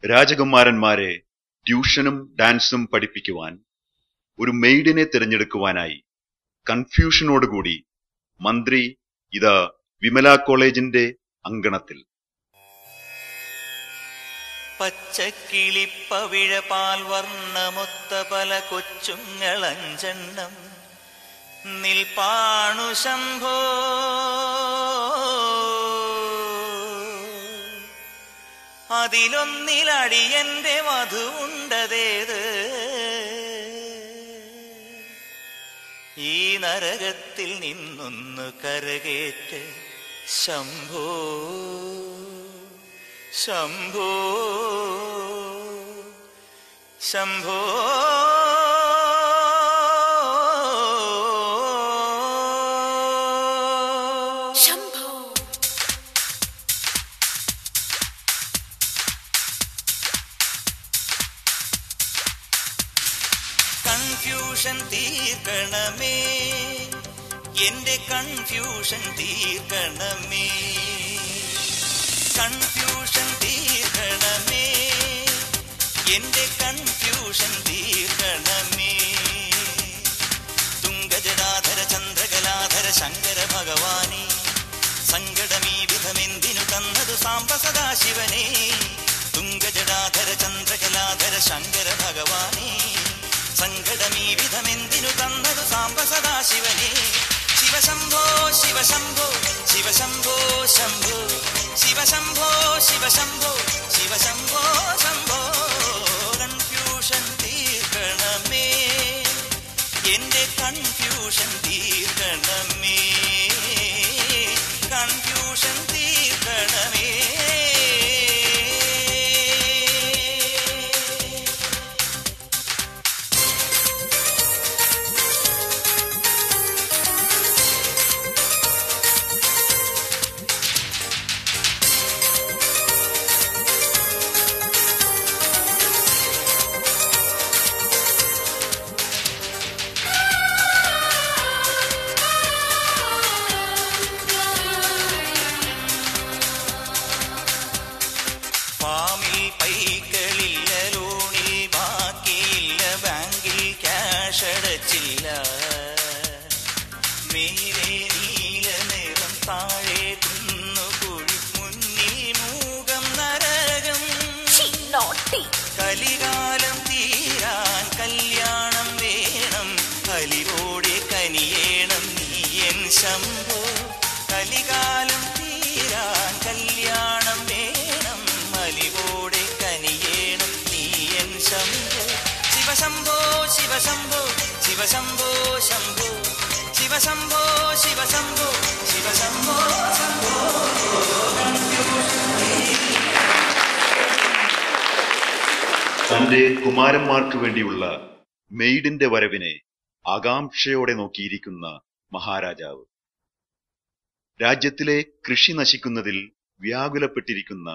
രാജകുമാരന്മാരെ ട്യൂഷനും ഡാൻസും പഠിപ്പിക്കുവാൻ ഒരു മെയ്ഡിനെ തിരഞ്ഞെടുക്കുവാനായി കൺഫ്യൂഷനോടുകൂടി മന്ത്രി ഇതാ വിമല കോളേജിന്റെ അങ്കണത്തിൽ. പച്ചക്കിളിപ്പവിഴപാൽ വർണ്ണമൊത്ത പല കൊച്ചുങ്ങളഞ്ചെണ്ണം നിൽപ്പാണു ശംഭോ. അതിലൊന്നിലടിയന്റെ വധുവുണ്ടതേത് ഈ നരകത്തിൽ നിന്നൊന്നു കരകേറ്റ് ശംഭോ ശംഭോ ശംഭോ. കൺഫ്യൂഷൻ തീർക്കണമേ, എന്റെ കൺഫ്യൂഷൻ തീർക്കണമേ, കൺഫ്യൂഷൻ തീർക്കണമേ, എന്റെ കൺഫ്യൂഷൻ തീർക്കണമേ. തുംഗജടാധര ചന്ദ്രകലാധര ശങ്കര ഭഗവാനെ, സങ്കടമീ വിധമെന്തിനു തന്നതു സാംബ സദാശിവനെ. തുംഗജടാധര ചന്ദ്രകലാധര ശങ്കര ഭഗവാനെ, സങ്കടമീ വിധമെന്തിനു തന്നതു സാംബ സദാശിവനെ. ശിവശംഭോ ശിവശംഭോ ശിവശംഭോ ശംഭോ ശിവശംഭോ ശിവശംഭോ ശിവശംഭോ ശംഭോ. കൺഫ്യൂഷൻ തീർക്കണമേ, എന്റെ കൺഫ്യൂഷൻ തീർക്കണമേ, കൺഫ്യൂഷൻ തീർക്കണമേ. ഫാമിൽ പൈക്കളില്ല, ലോണിൽ ബാക്കിയില്ല, ബാങ്കിൽ ക്യാഷ് അടച്ചില്ല. മേലെ നീല നിറം, താഴെ കുന്നുകുഴി, മുന്നിൽ മൂകം നരകം. കലികാലം തീരാൻ കല്യാണം വേണം, കലിയോടെ കനിയേണം നീയൻ ശംഭോ. കലികാലം തീരാൻ കല്യാണം വേണം, മലിവോടെ കനിയേണം നീയൻ ശംഭോ. ശിവശംഭോ ശിവശംഭോ ശിവശംഭോ ശംഭോ ശിവശംഭോ ശിവശംഭോ ശിവശംഭോ ശംഭോ. തന്റെ കുമാരന്മാർക്ക് വേണ്ടിയുള്ള മെയ്ഡിന്റെ വരവിനെ ആകാംക്ഷയോടെ നോക്കിയിരിക്കുന്ന മഹാരാജാവ്, രാജ്യത്തിലെ കൃഷി നശിക്കുന്നതിൽ വ്യാകുലപ്പെട്ടിരിക്കുന്ന